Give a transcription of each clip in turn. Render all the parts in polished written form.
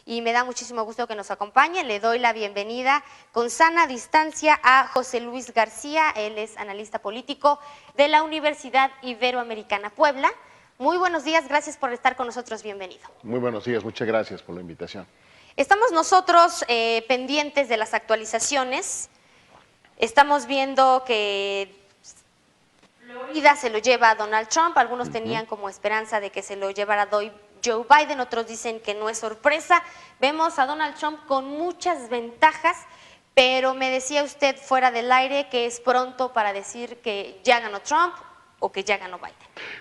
y me da muchísimo gusto que nos acompañe. Le doy la bienvenida con sana distancia a José Luis García. Él es analista político de la Universidad Iberoamericana Puebla. Muy buenos días, gracias por estar con nosotros, bienvenido. Muy buenos días, muchas gracias por la invitación. Estamos nosotros pendientes de las actualizaciones. Estamos viendo que Florida se lo lleva a Donald Trump, algunos tenían como esperanza de que se lo llevara Joe Biden, otros dicen que no es sorpresa. Vemos a Donald Trump con muchas ventajas, pero me decía usted fuera del aire que es pronto para decir que ya ganó Trump o que ya ganó Biden.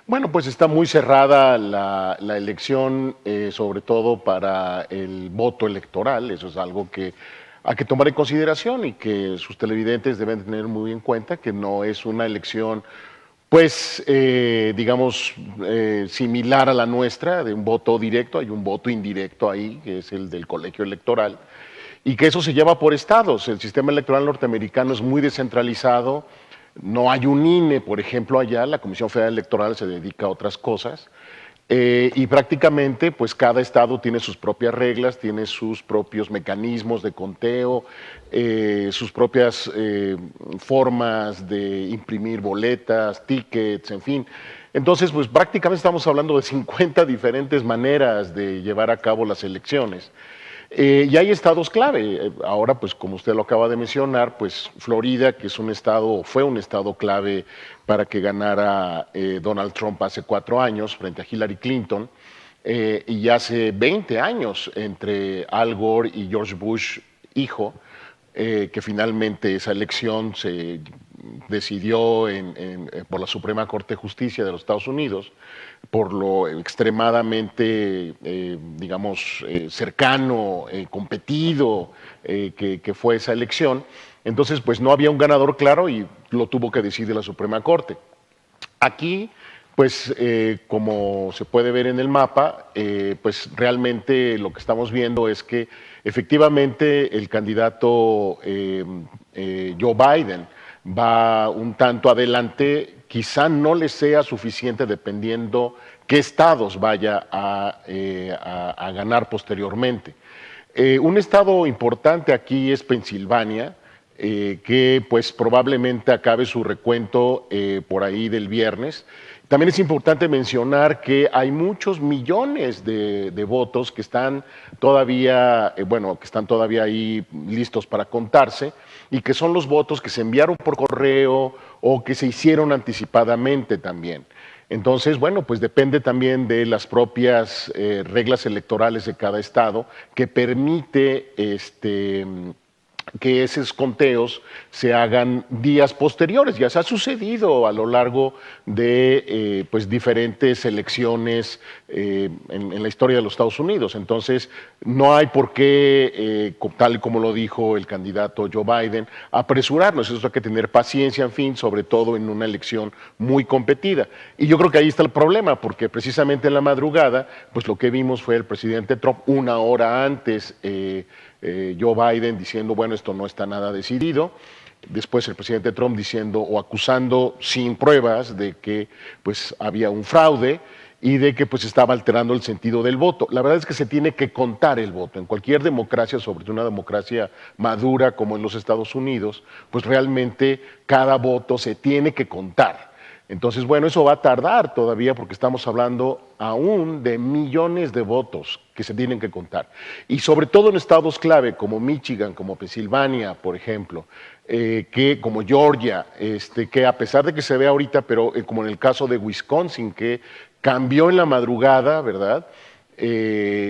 Bueno, pues está muy cerrada la elección, sobre todo para el voto electoral. Eso es algo que hay que tomar en consideración y que sus televidentes deben tener muy en cuenta, que no es una elección pues, digamos, similar a la nuestra, de un voto directo. Hay un voto indirecto ahí, que es el del colegio electoral, y que eso se lleva por estados. El sistema electoral norteamericano es muy descentralizado, no hay un INE, por ejemplo, allá. La Comisión Federal Electoral se dedica a otras cosas, y prácticamente pues cada estado tiene sus propias reglas, tiene sus propios mecanismos de conteo, sus propias formas de imprimir boletas, tickets, en fin. Entonces, pues prácticamente estamos hablando de 50 diferentes maneras de llevar a cabo las elecciones. Y hay estados clave. Ahora, pues como usted lo acaba de mencionar, pues Florida, que es un estado, fue un estado clave para que ganara Donald Trump hace 4 años frente a Hillary Clinton, y hace 20 años entre Al Gore y George Bush, hijo, que finalmente esa elección se decidió por la Suprema Corte de Justicia de los Estados Unidos, por lo extremadamente, digamos, cercano, competido que fue esa elección. Entonces, pues no había un ganador claro y lo tuvo que decidir la Suprema Corte. Aquí, pues como se puede ver en el mapa, pues realmente lo que estamos viendo es que efectivamente el candidato Joe Biden va un tanto adelante. Quizá no le sea suficiente dependiendo qué estados vaya a ganar posteriormente. Un estado importante aquí es Pensilvania, que pues probablemente acabe su recuento por ahí del viernes. También es importante mencionar que hay muchos millones de votos que están todavía, que están todavía ahí listos para contarse, y que son los votos que se enviaron por correo o que se hicieron anticipadamente también. Entonces, bueno, pues depende también de las propias reglas electorales de cada estado, que permite que esos conteos se hagan días posteriores. Ya se ha sucedido a lo largo de pues diferentes elecciones en la historia de los Estados Unidos. Entonces, no hay por qué, tal como lo dijo el candidato Joe Biden, apresurarnos. Eso hay que tener paciencia, en fin, sobre todo en una elección muy competida. Y yo creo que ahí está el problema, porque precisamente en la madrugada, pues lo que vimos fue el presidente Trump 1 hora antes, Joe Biden diciendo, bueno, esto no está nada decidido. Después el presidente Trump diciendo o acusando sin pruebas de que pues había un fraude y de que pues estaba alterando el sentido del voto. La verdad es que se tiene que contar el voto. En cualquier democracia, sobre todo una democracia madura como en los Estados Unidos, pues realmente cada voto se tiene que contar. Entonces, bueno, eso va a tardar todavía porque estamos hablando aún de millones de votos que se tienen que contar. Y sobre todo en estados clave como Michigan, como Pensilvania, por ejemplo, como Georgia, que a pesar de que se ve ahorita, pero como en el caso de Wisconsin, que cambió en la madrugada, ¿verdad?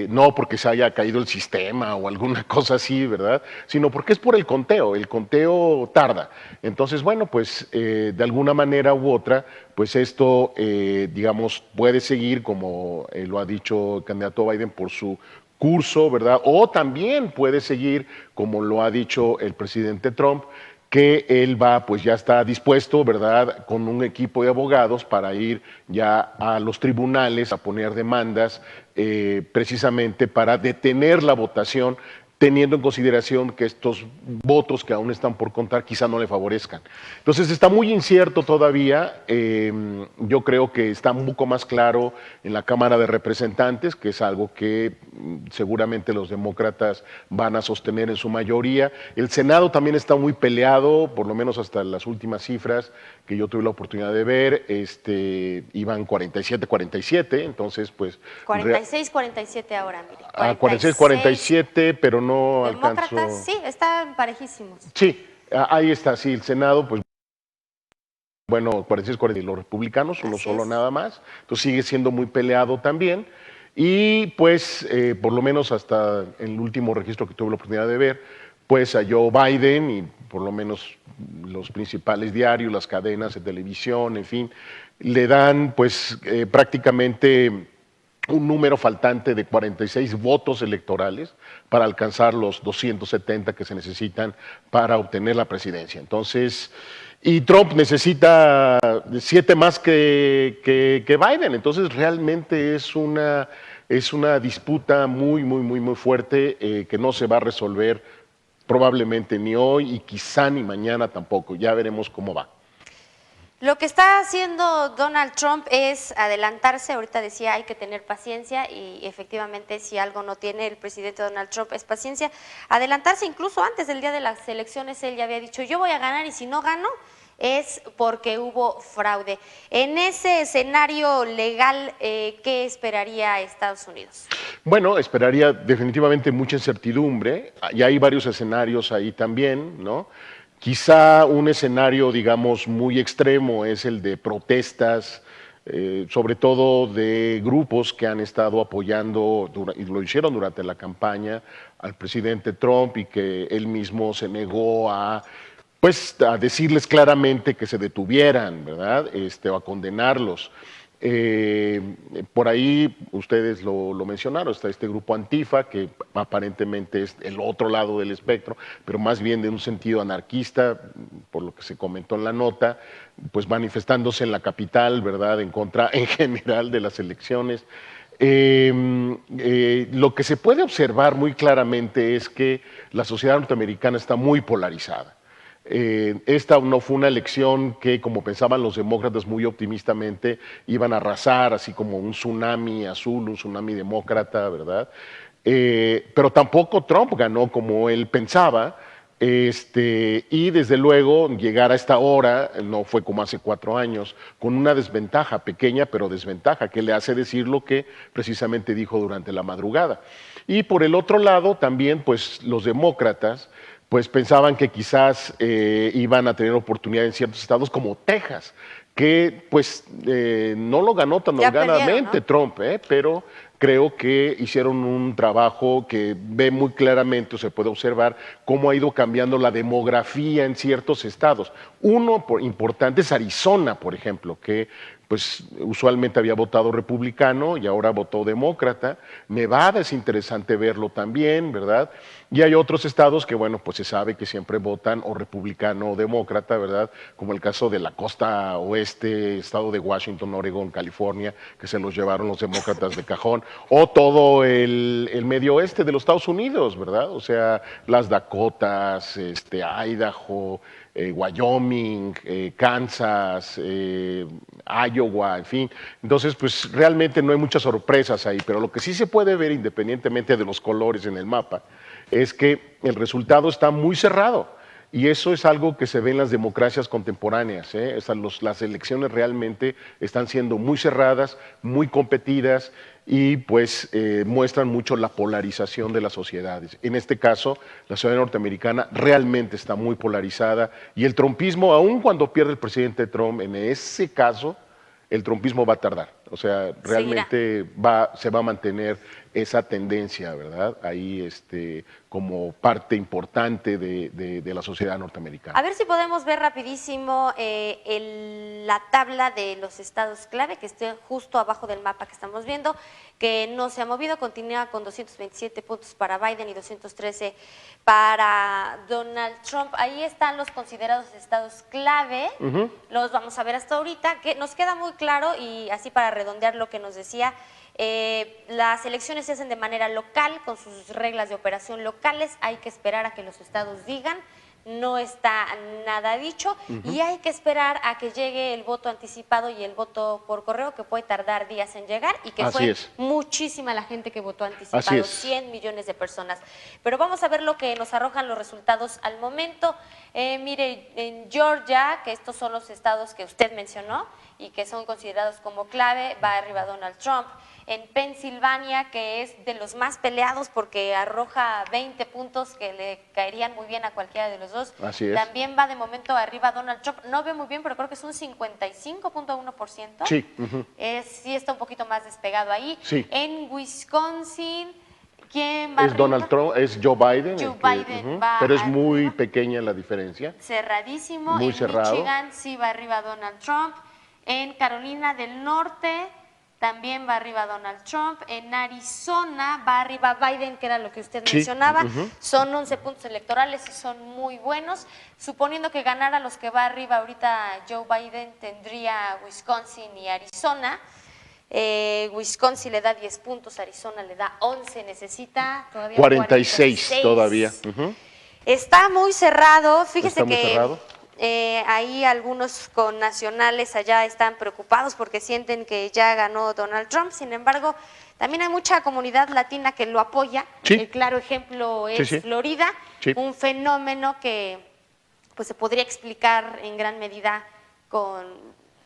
No porque se haya caído el sistema o alguna cosa así, ¿verdad? Sino porque es por el conteo tarda. Entonces, bueno, pues de alguna manera u otra, pues esto, digamos, puede seguir, como lo ha dicho el candidato Biden, por su curso, ¿verdad? O también puede seguir, como lo ha dicho el presidente Trump, que él pues ya está dispuesto, ¿verdad?, con un equipo de abogados para ir ya a los tribunales a poner demandas precisamente para detener la votación teniendo en consideración que estos votos que aún están por contar quizá no le favorezcan. Entonces está muy incierto todavía. Yo creo que está un poco más claro en la Cámara de Representantes, que es algo que seguramente los demócratas van a sostener en su mayoría. El Senado también está muy peleado, por lo menos hasta las últimas cifras que yo tuve la oportunidad de ver, iban 47-47, entonces pues... 46-47 ahora, mire. 46-47, pero no Demócratas, alcanzó... sí, están parejísimos. Sí, ahí está, sí, el Senado, pues bueno, 46-40 y los republicanos, uno Así solo es. nada más, entonces sigue siendo muy peleado también, y pues por lo menos hasta el último registro que tuve la oportunidad de ver, pues a Joe Biden y por lo menos los principales diarios, las cadenas de televisión, en fin, le dan pues prácticamente un número faltante de 46 votos electorales para alcanzar los 270 que se necesitan para obtener la presidencia. Entonces, y Trump necesita 7 más que Biden. Entonces, realmente es una disputa muy fuerte que no se va a resolver probablemente ni hoy y quizá ni mañana tampoco. Ya veremos cómo va. Lo que está haciendo Donald Trump es adelantarse. Ahorita decía hay que tener paciencia y efectivamente si algo no tiene el presidente Donald Trump es paciencia. Adelantarse incluso antes del día de las elecciones, él ya había dicho yo voy a ganar y si no gano es porque hubo fraude. En ese escenario legal, ¿qué esperaría Estados Unidos? Bueno, esperaría definitivamente mucha incertidumbre. Y hay varios escenarios ahí también, ¿no? Quizá un escenario, digamos, muy extremo es el de protestas, sobre todo de grupos que han estado apoyando, y lo hicieron durante la campaña, al presidente Trump y que él mismo se negó a, pues, a decirles claramente que se detuvieran, ¿verdad? O a condenarlos. Por ahí ustedes lo mencionaron, está este grupo Antifa, que aparentemente es el otro lado del espectro, pero más bien de un sentido anarquista, por lo que se comentó en la nota, pues manifestándose en la capital, ¿verdad?, en contra en general de las elecciones. Lo que se puede observar muy claramente es que la sociedad norteamericana está muy polarizada. Esta no fue una elección que, como pensaban los demócratas muy optimistamente, iban a arrasar, así como un tsunami azul, un tsunami demócrata, ¿verdad? Pero tampoco Trump ganó como él pensaba, y desde luego llegar a esta hora, no fue como hace 4 años, con una desventaja, pequeña pero desventaja, que le hace decir lo que precisamente dijo durante la madrugada. Y por el otro lado, también pues los demócratas, pues pensaban que quizás iban a tener oportunidad en ciertos estados como Texas, que pues no lo ganó tan holgadamente, ¿no?, Trump, pero creo que hicieron un trabajo que ve muy claramente, o se puede observar, cómo ha ido cambiando la demografía en ciertos estados. Uno importante es Arizona, por ejemplo, que pues usualmente había votado republicano y ahora votó demócrata. Nevada es interesante verlo también, ¿verdad? Y hay otros estados que, bueno, pues se sabe que siempre votan o republicano o demócrata, ¿verdad? Como el caso de la costa oeste, estado de Washington, Oregón, California, que se los llevaron los demócratas de cajón, o todo el medio oeste de los Estados Unidos, ¿verdad? O sea, las Dakotas, Idaho, Wyoming, Kansas, Iowa, en fin. Entonces, pues realmente no hay muchas sorpresas ahí, pero lo que sí se puede ver, independientemente de los colores en el mapa, es que el resultado está muy cerrado. Y eso es algo que se ve en las democracias contemporáneas. Las elecciones realmente están siendo muy cerradas, muy competidas y pues muestran mucho la polarización de las sociedades. En este caso, la sociedad norteamericana realmente está muy polarizada y el trumpismo, aun cuando pierde el presidente Trump, en ese caso, el trumpismo va a tardar. O sea, realmente se va a mantener esa tendencia, ¿verdad? Ahí como parte importante de la sociedad norteamericana. A ver si podemos ver rapidísimo la tabla de los estados clave que esté justo abajo del mapa que estamos viendo, que no se ha movido, continúa con 227 puntos para Biden y 213 para Donald Trump. Ahí están los considerados estados clave, los vamos a ver hasta ahorita, que nos queda muy claro y así para redondear lo que nos decía, Las elecciones se hacen de manera local, con sus reglas de operación locales, hay que esperar a que los estados digan, no está nada dicho, y hay que esperar a que llegue el voto anticipado y el voto por correo, que puede tardar días en llegar, y que fue muchísima la gente que votó anticipado, 100 millones de personas. Pero vamos a ver lo que nos arrojan los resultados al momento. Mire, en Georgia, que estos son los estados que usted mencionó y que son considerados como clave, va arriba Donald Trump. En Pensilvania, que es de los más peleados porque arroja 20 puntos que le caerían muy bien a cualquiera de los dos. También va de momento arriba Donald Trump. No veo muy bien, pero creo que es un 55.1%. Sí. Sí está un poquito más despegado ahí. Sí. En Wisconsin, ¿quién va es arriba? Donald Trump, es Joe Biden. Joe Biden va pero es arriba. muy pequeña la diferencia. Cerradísimo. Muy en cerrado. Michigan sí va arriba Donald Trump. En Carolina del Norte también va arriba Donald Trump. En Arizona va arriba Biden, que era lo que usted mencionaba. Son 11 puntos electorales y son muy buenos. Suponiendo que ganara los que va arriba ahorita Joe Biden, tendría Wisconsin y Arizona. Wisconsin le da 10 puntos, Arizona le da 11, necesita todavía 46 todavía. Está muy cerrado, fíjese Está muy que cerrado. Ahí algunos connacionales allá están preocupados porque sienten que ya ganó Donald Trump. Sin embargo, también hay mucha comunidad latina que lo apoya. El claro ejemplo es Florida, un fenómeno que pues se podría explicar en gran medida con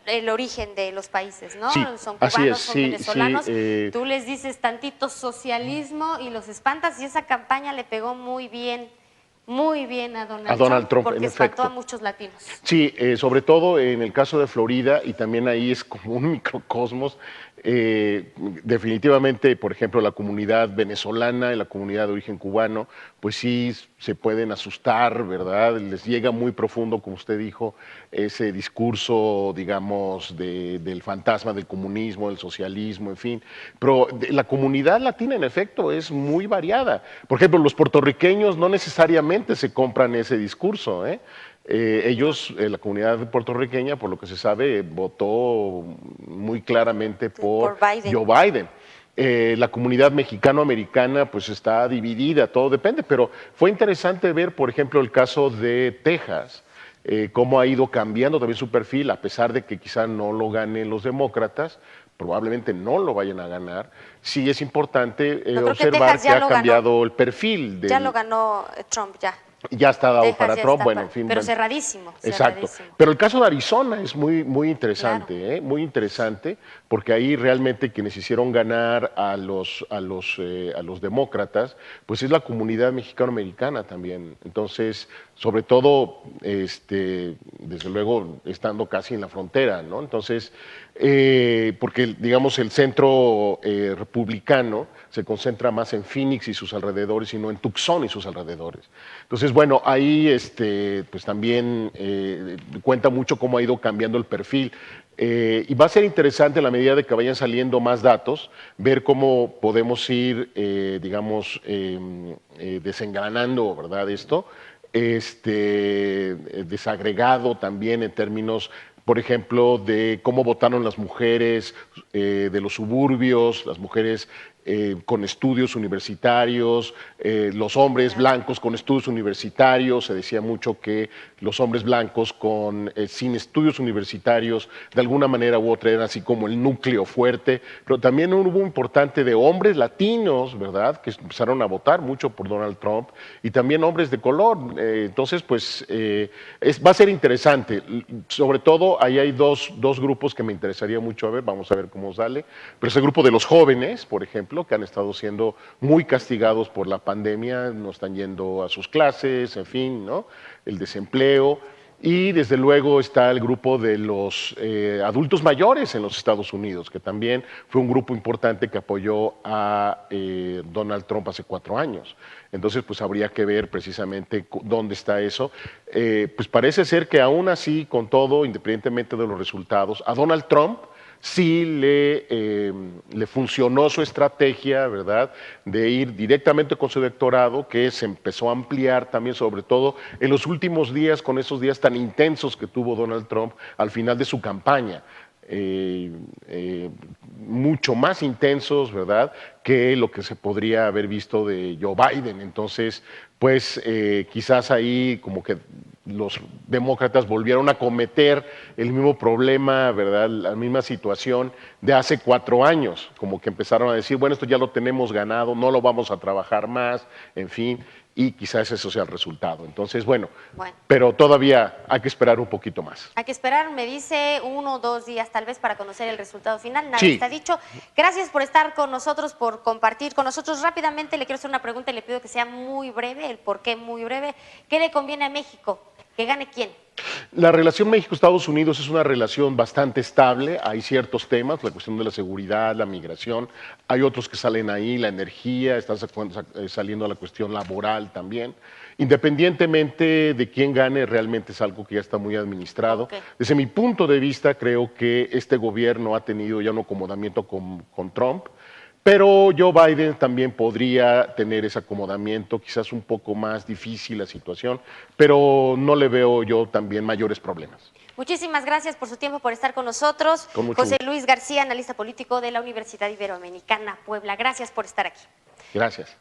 el origen de los países, ¿no? Son cubanos, son venezolanos. Tú les dices tantito socialismo y los espantas, y esa campaña le pegó muy bien a Donald Trump, porque espantó a muchos latinos. Sí, sobre todo en el caso de Florida, y también ahí es como un microcosmos. Definitivamente, por ejemplo, la comunidad venezolana y la comunidad de origen cubano, pues sí se pueden asustar, ¿verdad? Les llega muy profundo, como usted dijo, ese discurso, digamos, del fantasma del comunismo, del socialismo, en fin. Pero la comunidad latina, en efecto, es muy variada. Por ejemplo, los puertorriqueños no necesariamente se compran ese discurso, ¿eh? Ellos, la comunidad puertorriqueña, por lo que se sabe, votó muy claramente por Joe Biden. La comunidad mexicano-americana pues está dividida, todo depende, pero fue interesante ver, por ejemplo, el caso de Texas, cómo ha ido cambiando también su perfil, a pesar de que quizá no lo ganen los demócratas, probablemente no lo vayan a ganar. Sí es importante observar que ha cambiado el perfil. Ya lo ganó Trump, ya está dado para Trump, bueno, en fin. Pero cerradísimo. Exacto. Pero el caso de Arizona es muy interesante, muy interesante, porque ahí realmente quienes hicieron ganar a los demócratas, pues es la comunidad mexicano-americana también. Entonces, sobre todo, desde luego, estando casi en la frontera, ¿no? Entonces, porque, digamos, el centro republicano se concentra más en Phoenix y sus alrededores y no en Tucson y sus alrededores. Entonces, bueno, ahí pues también cuenta mucho cómo ha ido cambiando el perfil. Y va a ser interesante, en la medida de que vayan saliendo más datos, ver cómo podemos ir, digamos, desengranando, ¿verdad?, esto, desagregado también en términos, por ejemplo, de cómo votaron las mujeres de los suburbios, las mujeres con estudios universitarios, los hombres blancos con estudios universitarios. Se decía mucho que los hombres blancos sin estudios universitarios de alguna manera u otra eran así como el núcleo fuerte, pero también hubo un importante de hombres latinos, ¿verdad?, que empezaron a votar mucho por Donald Trump, y también hombres de color. Entonces, pues va a ser interesante. Sobre todo, ahí hay dos grupos que me interesaría mucho ver, vamos a ver cómo sale, pero ese grupo de los jóvenes, por ejemplo, que han estado siendo muy castigados por la pandemia, no están yendo a sus clases, en fin, ¿no?, el desempleo. Y desde luego está el grupo de los adultos mayores en los Estados Unidos, que también fue un grupo importante que apoyó a Donald Trump hace 4 años. Entonces, pues habría que ver precisamente dónde está eso. Pues parece ser que aún así, con todo, independientemente de los resultados, a Donald Trump sí le funcionó su estrategia, ¿verdad?, de ir directamente con su electorado, que se empezó a ampliar también, sobre todo en los últimos días, con esos días tan intensos que tuvo Donald Trump al final de su campaña. mucho más intensos, ¿verdad?, que lo que se podría haber visto de Joe Biden. Entonces, pues quizás ahí como que los demócratas volvieron a cometer el mismo problema, ¿verdad?, la misma situación de hace 4 años, como que empezaron a decir, bueno, esto ya lo tenemos ganado, no lo vamos a trabajar más, en fin, y quizás eso sea el resultado. Entonces, bueno, pero todavía hay que esperar un poquito más. Hay que esperar, me dice, 1 o 2 días tal vez para conocer el resultado final, nada Sí. está dicho. Gracias por estar con nosotros, por compartir con nosotros. Rápidamente le quiero hacer una pregunta y le pido que sea muy breve, el por qué muy breve. ¿Qué le conviene a México? ¿Que gane quién? La relación México-Estados Unidos es una relación bastante estable. Hay ciertos temas, la cuestión de la seguridad, la migración. Hay otros que salen ahí, la energía, está saliendo la cuestión laboral también. Independientemente de quién gane, realmente es algo que ya está muy administrado. Okay. Desde mi punto de vista, creo que este gobierno ha tenido ya un acomodamiento con Trump. Pero Joe Biden también podría tener ese acomodamiento, quizás un poco más difícil la situación, pero no le veo yo también mayores problemas. Muchísimas gracias por su tiempo, por estar con nosotros. Con mucho José gusto. Luis García, analista político de la Universidad Iberoamericana Puebla. Gracias por estar aquí. Gracias.